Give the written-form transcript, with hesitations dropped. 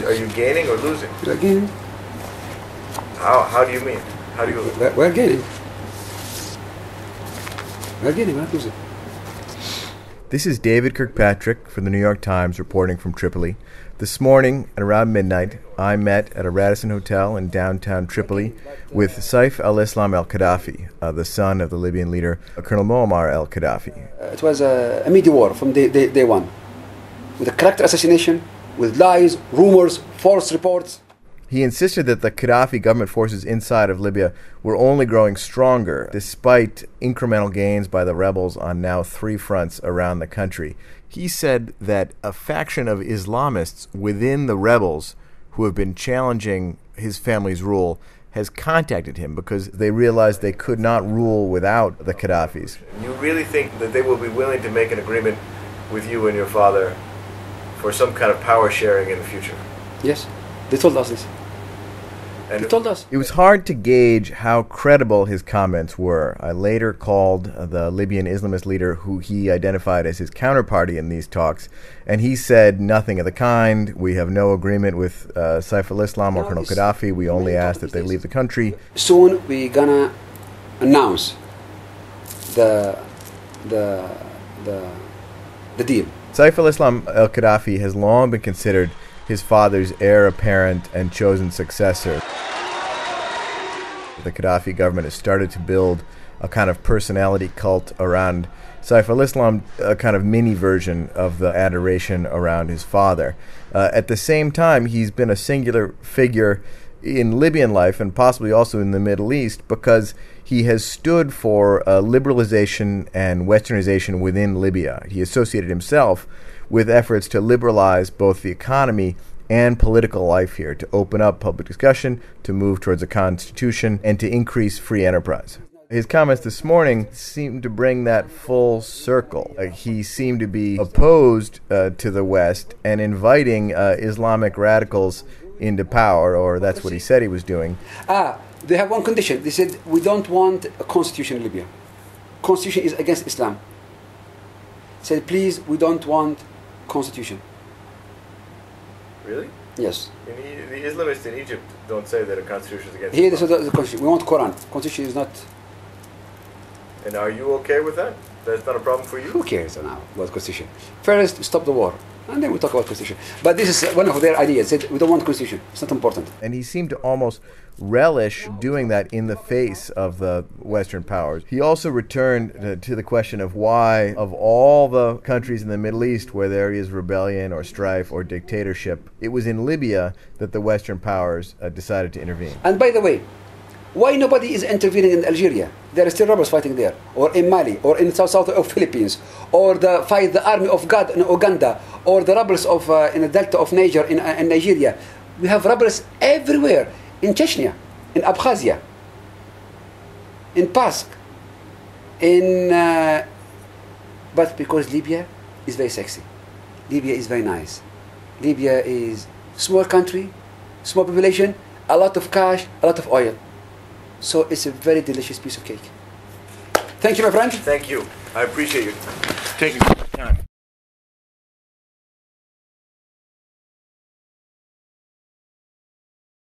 Are you gaining or losing? We're gaining. How do you mean? How do you? We're gaining. We're gaining, we're not losing. This is David Kirkpatrick from the New York Times reporting from Tripoli. This morning at around midnight, I met at a Radisson Hotel in downtown Tripoli with Saif al-Islam al-Qaddafi, the son of the Libyan leader Colonel Muammar al-Qaddafi. It was a media war from day one, with a character assassination, with lies, rumors, false reports. He insisted that the Qaddafi government forces inside of Libya were only growing stronger, despite incremental gains by the rebels on now 3 fronts around the country. He said that a faction of Islamists within the rebels who have been challenging his family's rule has contacted him because they realized they could not rule without the Qaddafis. You really think that they will be willing to make an agreement with you and your father for some kind of power sharing in the future? Yes, they told us this. And they told us. It was hard to gauge how credible his comments were. I later called the Libyan Islamist leader who he identified as his counterparty in these talks, and he said nothing of the kind. We have no agreement with Saif al-Islam or Colonel Qaddafi. We only ask that they leave the country. Soon we're gonna announce the deal. Saif al-Islam al-Qaddafi has long been considered his father's heir apparent and chosen successor. The Qaddafi government has started to build a kind of personality cult around Saif al-Islam, a kind of mini version of the adoration around his father. At the same time, he's been a singular figure in Libyan life and possibly also in the Middle East because he has stood for liberalization and westernization within Libya. He associated himself with efforts to liberalize both the economy and political life here, to open up public discussion, to move towards a constitution, and to increase free enterprise. His comments this morning seem to bring that full circle. He seemed to be opposed to the West and inviting Islamic radicals into power, or that's what he said he was doing. They have one condition. They said, we don't want a constitution in Libya. Constitution is against Islam. Said, please, we don't want constitution. Really? Yes. The Islamists in Egypt don't say that a constitution is against Here Islam. they say the constitution. We want Quran. Constitution is not. And are you okay with that? That's not a problem for you? Who cares now about constitution? First, stop the war, and then we talk about constitution. But this is one of their ideas. Said, we don't want constitution. It's not important. And he seemed to almost relish doing that in the face of the Western powers. He also returned to the question of why, of all the countries in the Middle East where there is rebellion or strife or dictatorship, it was in Libya that the Western powers decided to intervene. And by the way, why nobody is intervening in Algeria? There are still rebels fighting there, or in Mali, or in south of Philippines, or the army of God in Uganda, or the rebels of in the delta of Niger in Nigeria. We have rebels everywhere. In Chechnya, in Abkhazia, in Pask, but because Libya is very sexy, Libya is very nice. Libya is small country, small population, a lot of cash, a lot of oil. So it's a very delicious piece of cake. Thank you, my friend. Thank you. I appreciate you taking